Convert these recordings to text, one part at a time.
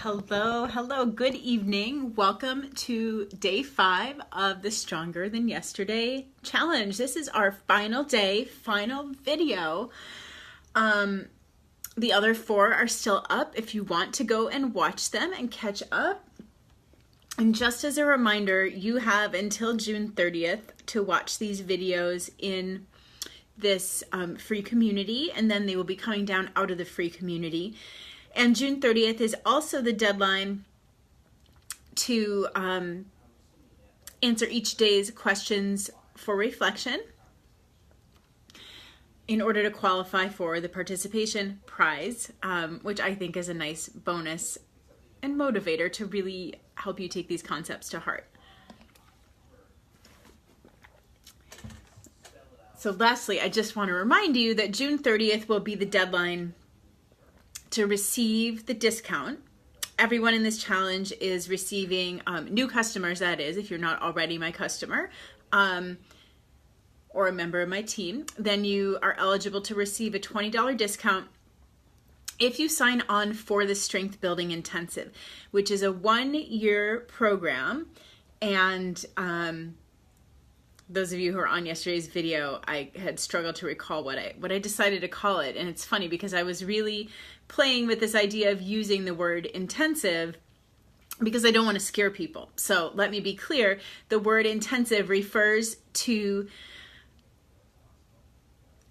Hello, good evening. Welcome to day 5 of the Stronger Than Yesterday challenge. This is our final day, final video. The other 4 are still up if you want to go and watch them and catch up. And just as a reminder, you have until June 30th to watch these videos in this free community, and then they will be coming down out of the free community. And June 30th is also the deadline to answer each day's questions for reflection in order to qualify for the participation prize, which I think is a nice bonus and motivator to really help you take these concepts to heart. So lastly, I just want to remind you that June 30th will be the deadline to receive the discount. Everyone in this challenge is receiving, new customers that is, if you're not already my customer or a member of my team, then you are eligible to receive a $20 discount if you sign on for the Strength Building Intensive, which is a 1-year program. And those of you who are on yesterday's video, I had struggled to recall what I decided to call it. And it's funny because I was really playing with this idea of using the word intensive because I don't want to scare people. So let me be clear. The word intensive refers to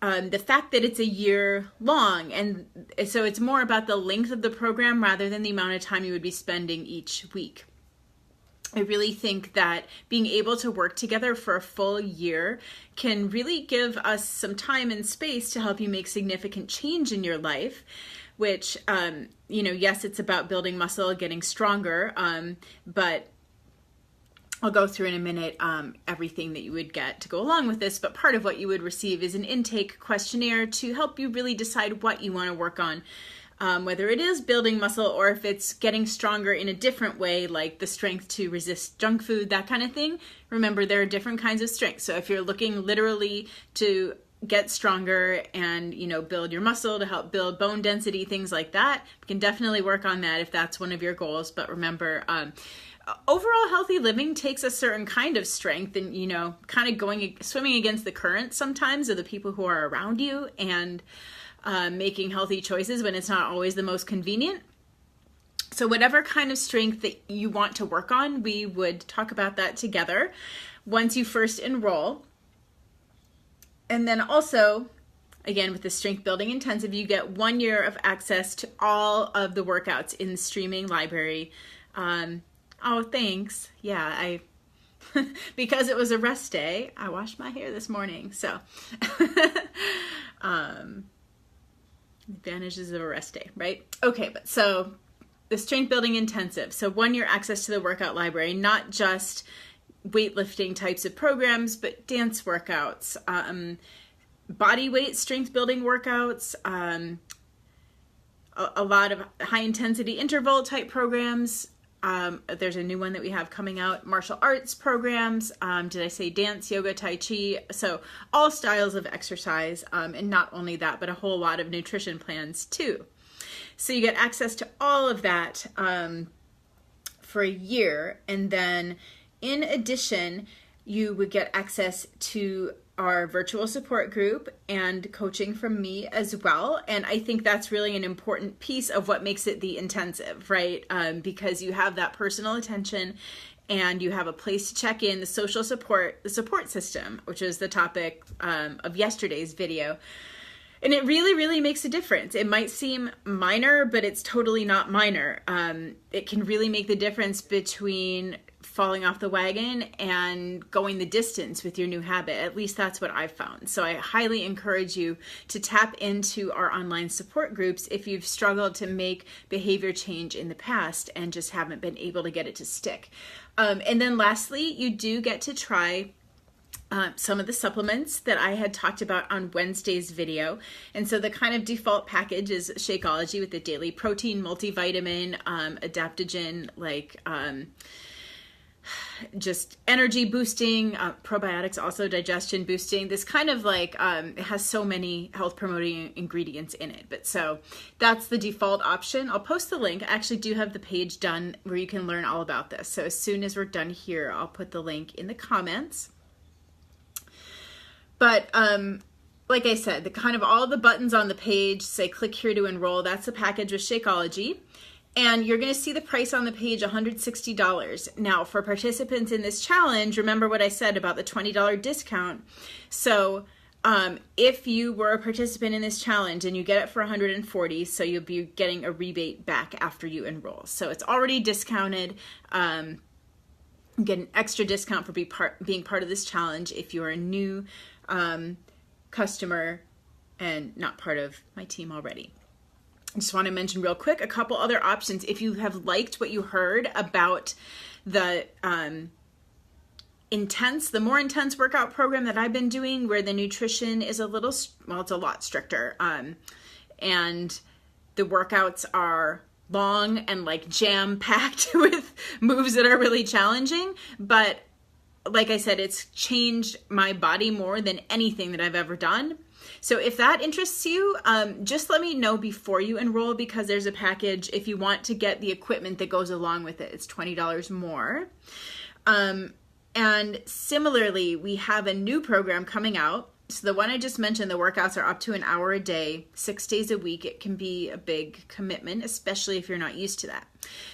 the fact that it's a year long. And so it's more about the length of the program rather than the amount of time you would be spending each week. I really think that being able to work together for a full year can really give us some time and space to help you make significant change in your life, which, yes, it's about building muscle, getting stronger, but I'll go through in a minute everything that you would get to go along with this, but part of what you would receive is an intake questionnaire to help you really decide what you want to work on. Whether it is building muscle or if it's getting stronger in a different way, like the strength to resist junk food, that kind of thing. Remember, there are different kinds of strength. So if you're looking literally to get stronger and, build your muscle to help build bone density, things like that, you can definitely work on that if that's one of your goals. But remember, overall healthy living takes a certain kind of strength and, kind of swimming against the current sometimes of the people who are around you and making healthy choices when it's not always the most convenient. So whatever kind of strength that you want to work on, we would talk about that together once you first enroll. And then also, again, with the Strength Building Intensive, you get 1 year of access to all of the workouts in the streaming library. Oh, thanks. Yeah, because it was a rest day, I washed my hair this morning. So, advantages of a rest day, right? Okay, but so the Strength Building Intensive. So 1 year access to the workout library, not just weightlifting types of programs, but dance workouts, body weight strength building workouts, a lot of high intensity interval type programs. There's a new one that we have coming out, martial arts programs. Did I say dance, yoga, tai chi? So all styles of exercise. And not only that, but a whole lot of nutrition plans too. So you get access to all of that for a year. And then in addition, you would get access to our virtual support group and coaching from me as well. And I think that's really an important piece of what makes it the intensive, right? Because you have that personal attention and you have a place to check in, the social support, the support system, which is the topic of yesterday's video. And it really, really makes a difference. It might seem minor, but it's totally not minor. It can really make the difference between falling off the wagon and going the distance with your new habit. At least that's what I've found. So I highly encourage you to tap into our online support groups if you've struggled to make behavior change in the past and just haven't been able to get it to stick. And then lastly, you do get to try some of the supplements that I had talked about on Wednesday's video. And so the kind of default package is Shakeology with the daily protein, multivitamin, adaptogen, like just energy boosting, probiotics, also digestion boosting. This kind of like, it has so many health promoting ingredients in it. But so that's the default option. I'll post the link. I actually do have the page done where you can learn all about this. So as soon as we're done here, I'll put the link in the comments. But like I said, the kind of all the buttons on the page say click here to enroll. That's the package with Shakeology. And you're going to see the price on the page, $160. Now, for participants in this challenge, remember what I said about the $20 discount. So if you were a participant in this challenge and you get it for $140, so you'll be getting a rebate back after you enroll. So it's already discounted. You get an extra discount for being part of this challenge if you're a new customer and not part of my team already. I just want to mention real quick a couple other options. If you have liked what you heard about the the more intense workout program that I've been doing, where the nutrition is a little, well, it's a lot stricter, and the workouts are long and like jam-packed with moves that are really challenging, but like I said, it's changed my body more than anything that I've ever done. So if that interests you, just let me know before you enroll, because there's a package if you want to get the equipment that goes along with it. It's $20 more. And similarly, we have a new program coming out. So the one I just mentioned, the workouts are up to an hour a day, 6 days a week. It can be a big commitment, especially if you're not used to that.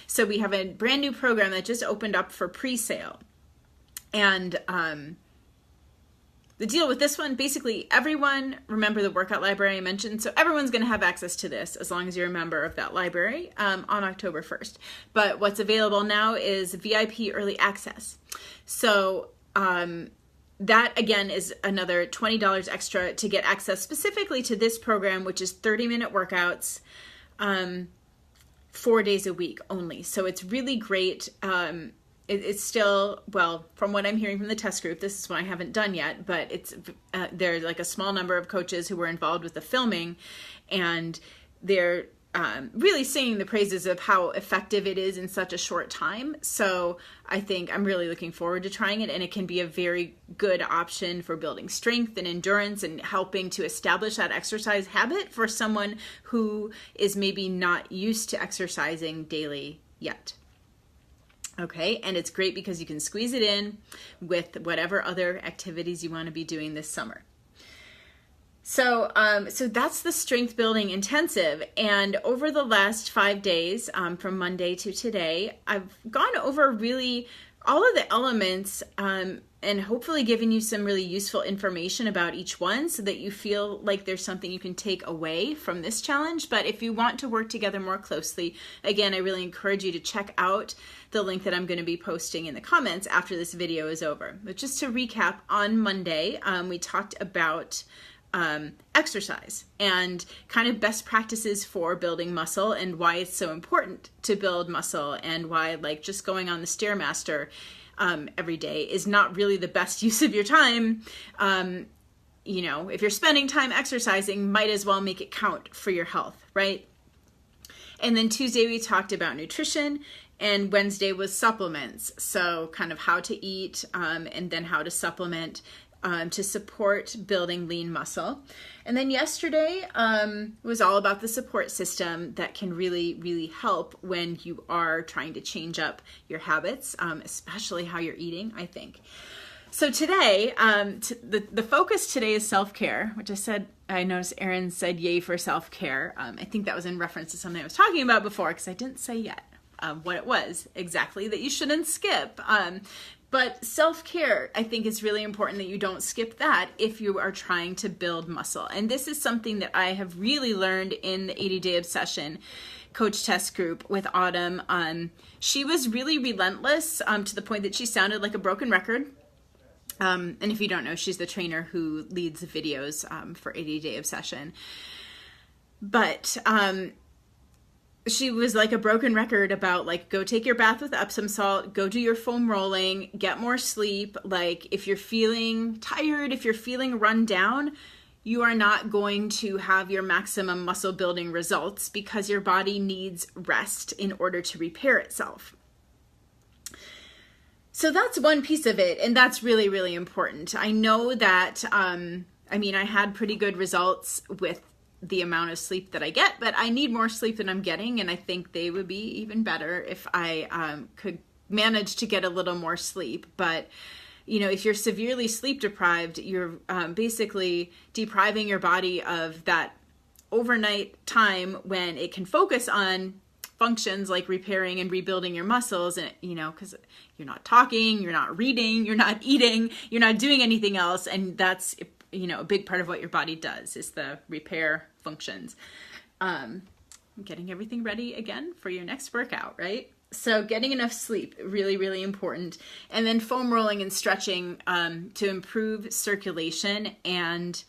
So we have a brand new program that just opened up for pre-sale. And the deal with this one, basically everyone, remember the workout library I mentioned, so everyone's going to have access to this as long as you're a member of that library on October 1st. But what's available now is VIP early access. So that again is another $20 extra to get access specifically to this program, which is 30-minute workouts, 4 days a week only. So it's really great. It's still, well, from what I'm hearing from the test group, this is one I haven't done yet, but it's there's like a small number of coaches who were involved with the filming, and they're really singing the praises of how effective it is in such a short time. So I think I'm really looking forward to trying it, and it can be a very good option for building strength and endurance and helping to establish that exercise habit for someone who is maybe not used to exercising daily yet. Okay, and it's great because you can squeeze it in with whatever other activities you want to be doing this summer. So, so that's the strength building intensive. And over the last 5 days, from Monday to today, I've gone over really all of the elements and hopefully given you some really useful information about each one so that you feel like there's something you can take away from this challenge. But if you want to work together more closely, again, I really encourage you to check out the link that I'm going to be posting in the comments after this video is over. But just to recap, on Monday, we talked about exercise and kind of best practices for building muscle and why it's so important to build muscle, and why like just going on the Stairmaster every day is not really the best use of your time. You know, if you're spending time exercising, might as well make it count for your health, right? And then Tuesday we talked about nutrition, and Wednesday was supplements. So kind of how to eat and then how to supplement to support building lean muscle. And then yesterday was all about the support system that can really, really help when you are trying to change up your habits, especially how you're eating, I think. So today, the focus today is self-care, which I noticed Erin said yay for self-care. I think that was in reference to something I was talking about before, because I didn't say yet what it was exactly that you shouldn't skip. But self-care, I think it's really important that you don't skip that if you are trying to build muscle. And this is something that I have really learned in the 80-Day Obsession coach test group with Autumn. She was really relentless to the point that she sounded like a broken record. And if you don't know, she's the trainer who leads the videos for 80-Day Obsession. But she was like a broken record about like, go take your bath with Epsom salt, go do your foam rolling, get more sleep. Like if you're feeling tired, if you're feeling run down, you are not going to have your maximum muscle building results because your body needs rest in order to repair itself. So that's one piece of it, and that's really, really important. I know that, I mean, I had pretty good results with the amount of sleep that I get, but I need more sleep than I'm getting, and I think they would be even better if I could manage to get a little more sleep. But you know, if you're severely sleep deprived, you're basically depriving your body of that overnight time when it can focus on functions like repairing and rebuilding your muscles. And you know, because you're not talking, you're not reading, you're not eating, you're not doing anything else, and that's, you know, a big part of what your body does is the repair functions. Getting everything ready again for your next workout, right? So getting enough sleep, really, really important. And then foam rolling and stretching to improve circulation and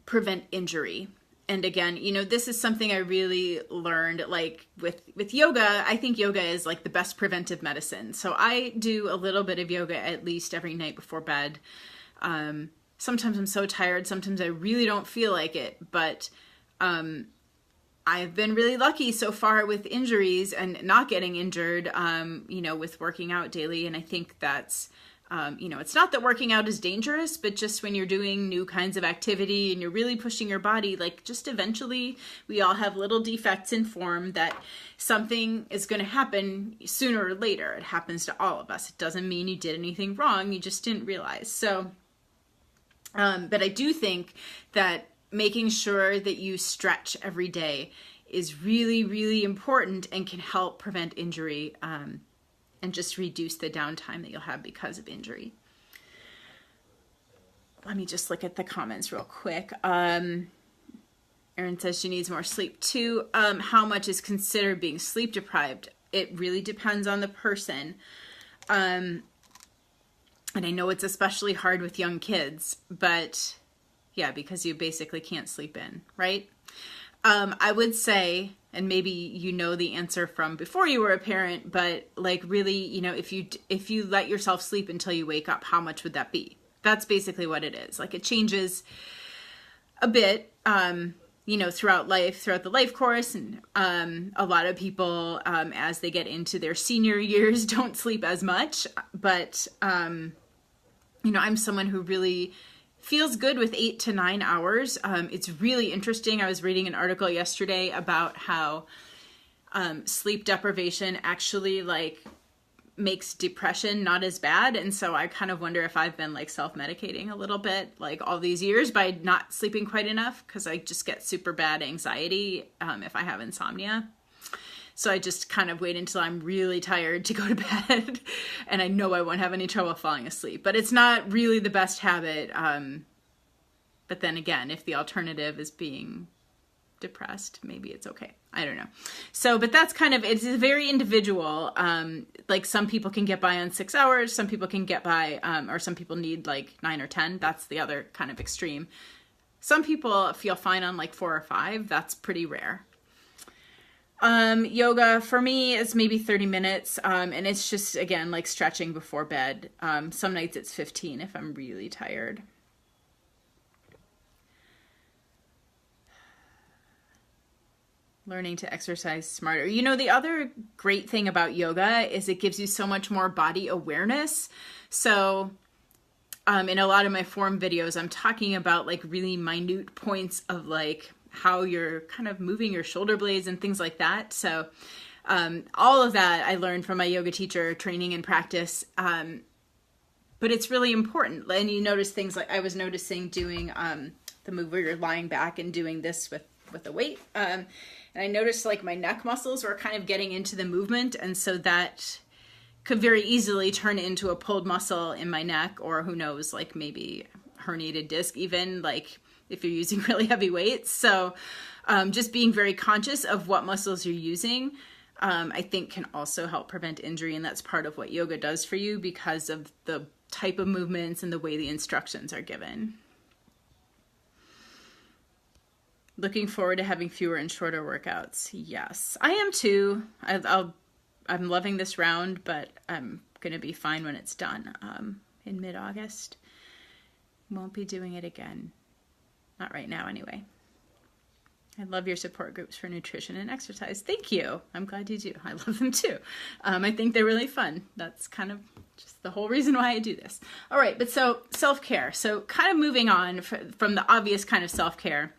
prevent injury. And again, you know, this is something I really learned, like with yoga. I think yoga is like the best preventive medicine. So I do a little bit of yoga at least every night before bed. Sometimes I'm so tired. Sometimes I really don't feel like it. But I've been really lucky so far with injuries and not getting injured, you know, with working out daily. And I think that's, you know, it's not that working out is dangerous, but just when you're doing new kinds of activity and you're really pushing your body, like just eventually we all have little defects in form that something is going to happen sooner or later. It happens to all of us. It doesn't mean you did anything wrong. You just didn't realize. So, but I do think that making sure that you stretch every day is really, really important and can help prevent injury, and just reduce the downtime that you'll have because of injury. Let me just look at the comments real quick. Erin says she needs more sleep too. How much is considered being sleep deprived? It really depends on the person. And I know it's especially hard with young kids, but yeah, because you basically can't sleep in, right? I would say, and maybe you know the answer from before you were a parent, but like really, you know, if you let yourself sleep until you wake up, how much would that be? That's basically what it is. Like it changes a bit, you know, throughout the life course. And a lot of people, as they get into their senior years, don't sleep as much. But, you know, I'm someone who really feels good with 8 to 9 hours. It's really interesting. I was reading an article yesterday about how sleep deprivation actually like makes depression not as bad. And so I kind of wonder if I've been like self-medicating a little bit like all these years by not sleeping quite enough, because I just get super bad anxiety if I have insomnia. So I just kind of wait until I'm really tired to go to bed, and I know I won't have any trouble falling asleep. But it's not really the best habit. But then again, if the alternative is being depressed, maybe it's okay. I don't know. So, but that's kind of, it's very individual. Like some people can get by on 6 hours, some people can get by, or some people need like 9 or 10. That's the other kind of extreme. Some people feel fine on like 4 or 5. That's pretty rare. Yoga for me is maybe 30 minutes. And it's just, again, like stretching before bed. Some nights it's 15 if I'm really tired. Learning to exercise smarter. You know, the other great thing about yoga is it gives you so much more body awareness. So, in a lot of my form videos, I'm talking about like really minute points of like how you're kind of moving your shoulder blades and things like that. So all of that I learned from my yoga teacher training and practice. But it's really important. And you notice things like I was noticing doing the move where you're lying back and doing this with a weight. And I noticed like my neck muscles were kind of getting into the movement. And so that could very easily turn into a pulled muscle in my neck, or who knows, like maybe herniated disc even, like if you're using really heavy weights. So just being very conscious of what muscles you're using, I think can also help prevent injury. And that's part of what yoga does for you because of the type of movements and the way the instructions are given. Looking forward to having fewer and shorter workouts. Yes, I am too. I'm loving this round, but I'm going to be fine when it's done in mid-August. Won't be doing it again. Not right now, anyway. I love your support groups for nutrition and exercise. Thank you. I'm glad you do. I love them too. I think they're really fun. That's kind of just the whole reason why I do this. All right, but so self-care. So kind of moving on from the obvious kind of self-care.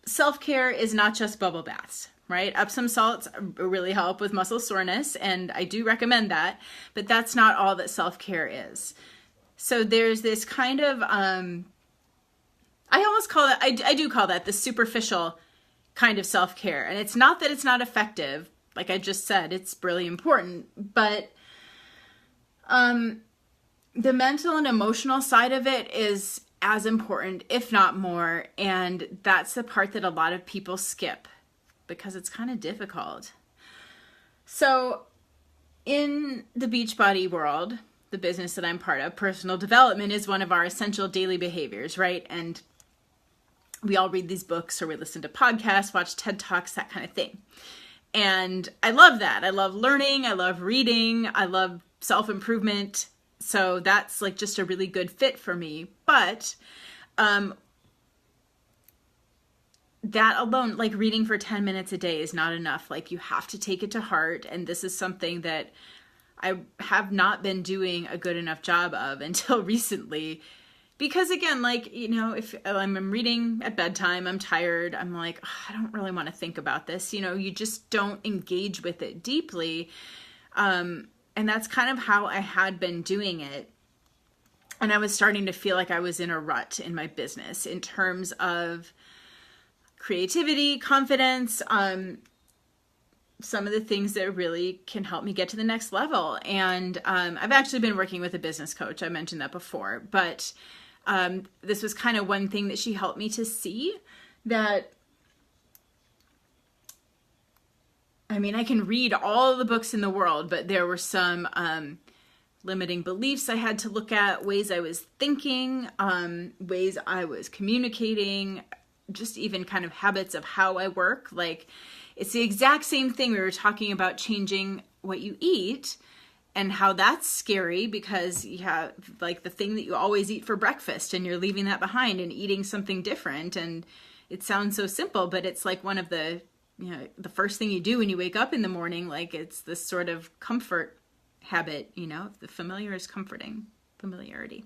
Self-care is not just bubble baths, right? Epsom salts really help with muscle soreness, and I do recommend that, but that's not all that self-care is. So there's this kind of, I almost call it, I do call that the superficial kind of self-care. And it's not that it's not effective. Like I just said, it's really important. But the mental and emotional side of it is as important, if not more. And that's the part that a lot of people skip because it's kind of difficult. So in the Beachbody world, the business that I'm part of, personal development is one of our essential daily behaviors, right? And we all read these books or we listen to podcasts, watch TED Talks, that kind of thing. And I love that. I love learning. I love reading. I love self-improvement. So that's like just a really good fit for me. But that alone, like reading for 10 minutes a day is not enough. Like you have to take it to heart. And this is something that I have not been doing a good enough job of until recently. Because again, like, you know, if I'm reading at bedtime, I'm tired, I'm like, oh, I don't really want to think about this. You know, you just don't engage with it deeply. And that's kind of how I had been doing it. And I was starting to feel like I was in a rut in my business in terms of creativity, confidence, some of the things that really can help me get to the next level. And I've actually been working with a business coach. I mentioned that before, but this was kind of one thing that she helped me to see that, I mean, I can read all the books in the world, but there were some limiting beliefs I had to look at, ways I was thinking, ways I was communicating, just even kind of habits of how I work. Like, it's the exact same thing. We were talking about changing what you eat and how that's scary because you have like the thing that you always eat for breakfast and you're leaving that behind and eating something different. And it sounds so simple, but it's like one of the, you know, the first thing you do when you wake up in the morning. Like it's this sort of comfort habit, you know, the familiar is comforting, familiarity.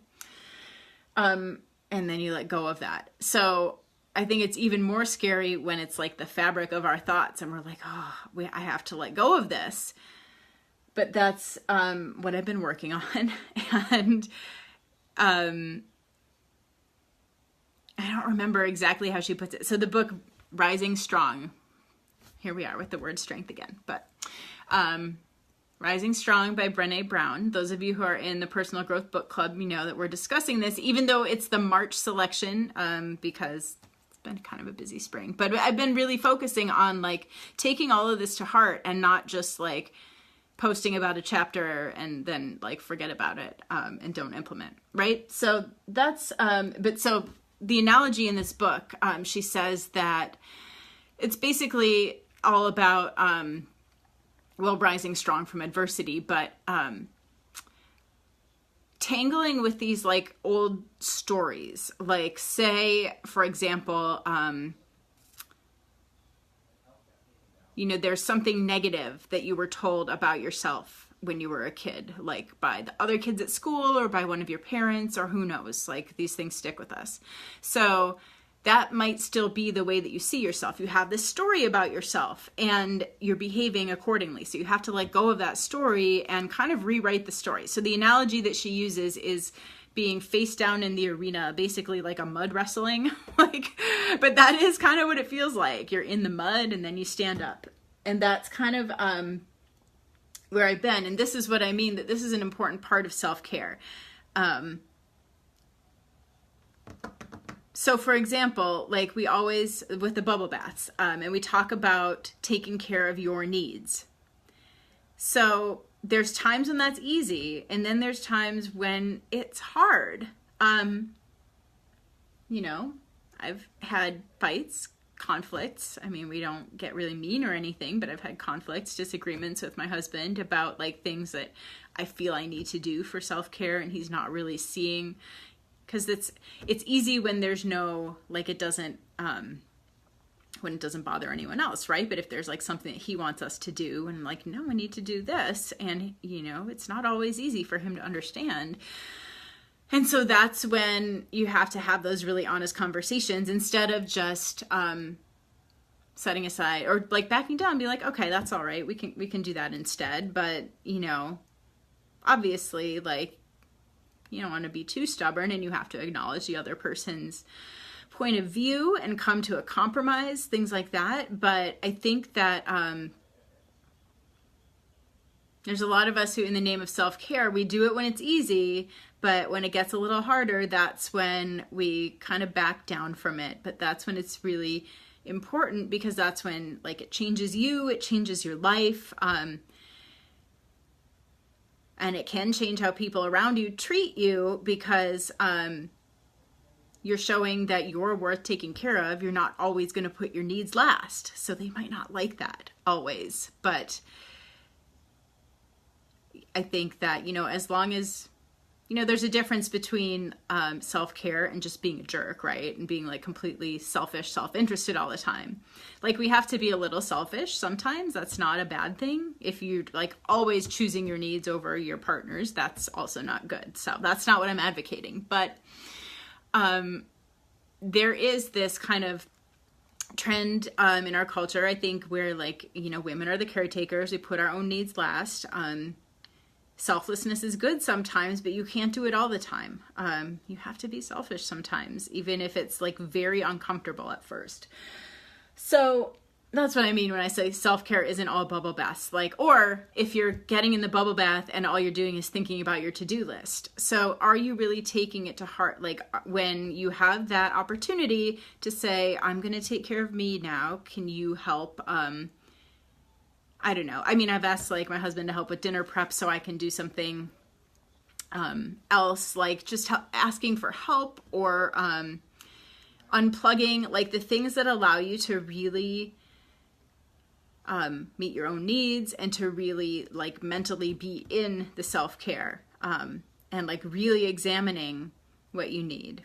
And then you let go of that. So I think it's even more scary when it's like the fabric of our thoughts and we're like, oh, I have to let go of this. But that's what I've been working on. And I don't remember exactly how she puts it. So the book Rising Strong, here we are with the word strength again, but Rising Strong by Brené Brown. Those of you who are in the Personal Growth Book Club, you know that we're discussing this, even though it's the March selection, because it's been kind of a busy spring. But I've been really focusing on like taking all of this to heart and not just like posting about a chapter and then like forget about it and don't implement, right? So that's, but so the analogy in this book, she says that it's basically all about, well, rising strong from adversity, but tangling with these like old stories, like say, for example, you know, there's something negative that you were told about yourself when you were a kid, like by the other kids at school or by one of your parents or who knows, like these things stick with us. So that might still be the way that you see yourself. You have this story about yourself and you're behaving accordingly. So you have to let go of that story and kind of rewrite the story. So the analogy that she uses is being face down in the arena, basically like a mud wrestling, like, but that is kind of what it feels like. You're in the mud and then you stand up. And that's kind of where I've been. And this is what I mean, that this is an important part of self-care. So for example, like we always, with the bubble baths, and we talk about taking care of your needs. So there's times when that's easy, and then there's times when it's hard. You know, I've had fights, conflicts. I mean, we don't get really mean or anything, but I've had conflicts, disagreements with my husband about like things that I feel I need to do for self-care, and he's not really seeing, because it's easy when there's no, like it doesn't, when it doesn't bother anyone else, right? But if there's like something that he wants us to do and like, no, I need to do this. And, you know, it's not always easy for him to understand. And so that's when you have to have those really honest conversations instead of just setting aside or like backing down and be like, okay, that's all right. We can do that instead. But, you know, obviously, like, you don't want to be too stubborn, and you have to acknowledge the other person's point of view and come to a compromise, things like that. But I think that there's a lot of us who, in the name of self-care, we do it when it's easy, but when it gets a little harder, that's when we kind of back down from it. But that's when it's really important, because that's when like it changes you, it changes your life, and it can change how people around you treat you, because you're showing that you're worth taking care of. You're not always going to put your needs last. So they might not like that always. But I think that, you know, as long as, you know, there's a difference between self-care and just being a jerk, right? And being like completely selfish, self-interested all the time. Like, we have to be a little selfish sometimes. That's not a bad thing. If you're like always choosing your needs over your partner's, that's also not good. So that's not what I'm advocating. But there is this kind of trend in our culture, I think, where like, you know, women are the caretakers. We put our own needs last. Selflessness is good sometimes, but you can't do it all the time. You have to be selfish sometimes, even if it's like very uncomfortable at first. So that's what I mean when I say self-care isn't all bubble baths. Like, or if you're getting in the bubble bath and all you're doing is thinking about your to-do list. So are you really taking it to heart? Like, when you have that opportunity to say, I'm going to take care of me now, can you help? I don't know. I mean, I've asked like my husband to help with dinner prep so I can do something else, like just asking for help, or unplugging, like the things that allow you to really meet your own needs and to really like mentally be in the self-care, and like really examining what you need.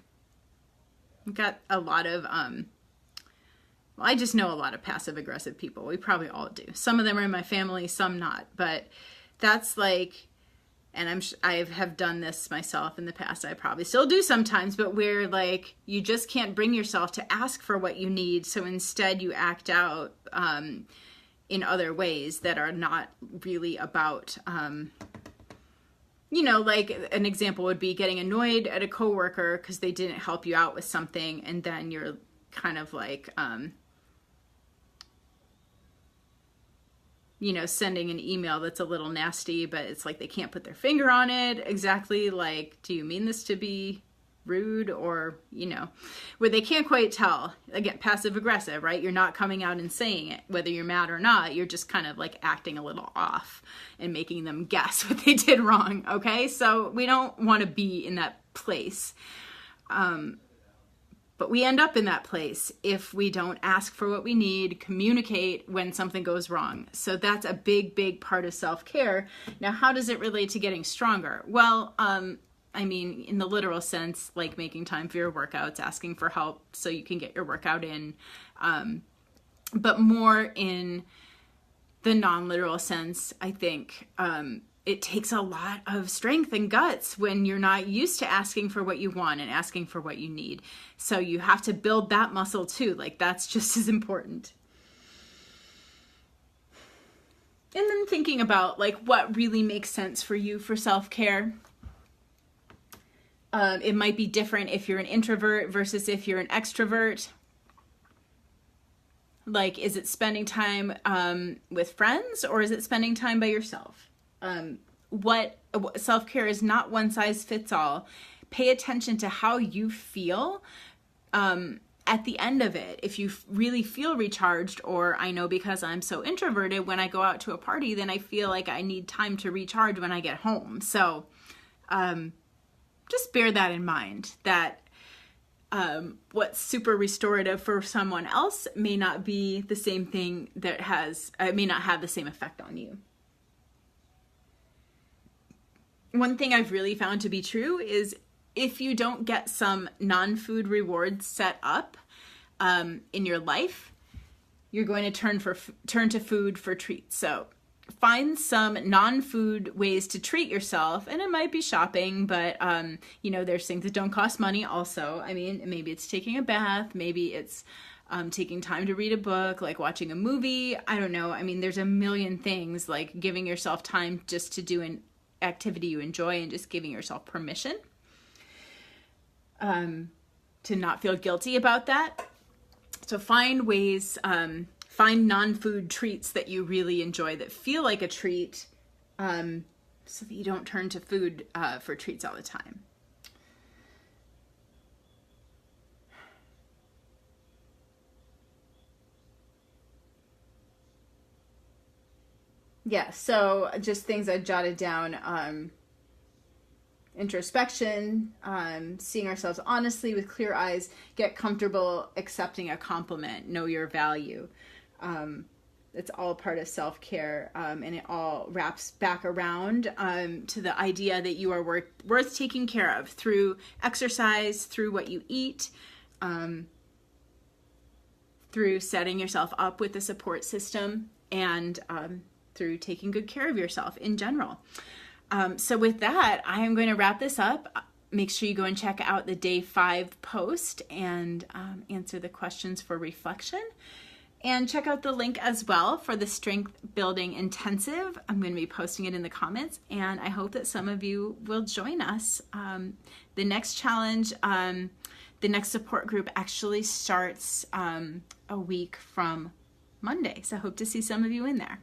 We've got a lot of, well, I just know a lot of passive aggressive people. We probably all do. Some of them are in my family, some not. But that's like, and I have done this myself in the past. I probably still do sometimes, but where like you just can't bring yourself to ask for what you need. So instead you act out in other ways that are not really about, you know, like an example would be getting annoyed at a coworker because they didn't help you out with something. And then you're kind of like, you know, sending an email that's a little nasty, but it's like they can't put their finger on it exactly. Like, do you mean this to be rude? Or, you know, where they can't quite tell. Again, passive aggressive, right? You're not coming out and saying it, whether you're mad or not. You're just kind of like acting a little off and making them guess what they did wrong. Okay. So we don't want to be in that place. But we end up in that place if we don't ask for what we need, communicate when something goes wrong. So that's a big, big part of self-care. Now, how does it relate to getting stronger? Well, I mean, in the literal sense, like making time for your workouts, asking for help so you can get your workout in. But more in the non-literal sense, I think, it takes a lot of strength and guts when you're not used to asking for what you want and asking for what you need. So you have to build that muscle too. Like, that's just as important. And then thinking about like what really makes sense for you for self-care. It might be different if you're an introvert versus if you're an extrovert. Like, is it spending time with friends, or is it spending time by yourself? What self-care is not one size fits all. Pay attention to how you feel at the end of it. If you really feel recharged, or I know because I'm so introverted, when I go out to a party, then I feel like I need time to recharge when I get home. So just bear that in mind, that what's super restorative for someone else may not be the same thing that may not have the same effect on you. One thing I've really found to be true is if you don't get some non-food rewards set up in your life, you're going to turn to food for treats. So find some non-food ways to treat yourself, and it might be shopping, but you know, there's things that don't cost money also. I mean, maybe it's taking a bath, maybe it's taking time to read a book, like watching a movie. I don't know. I mean, there's a million things, like giving yourself time just to do an activity you enjoy and just giving yourself permission to not feel guilty about that. So find ways, find non-food treats that you really enjoy that feel like a treat, so that you don't turn to food for treats all the time. Yeah, so just things I jotted down. Introspection, seeing ourselves honestly with clear eyes, get comfortable accepting a compliment, know your value. It's all part of self-care, and it all wraps back around to the idea that you are worth taking care of through exercise, through what you eat, through setting yourself up with a support system, and through taking good care of yourself in general. So with that, I am going to wrap this up. Make sure you go and check out the day 5 post and answer the questions for reflection. And check out the link as well for the Strength Building Intensive. I'm going to be posting it in the comments, and I hope that some of you will join us. The next challenge, the next support group actually starts a week from Monday. So I hope to see some of you in there.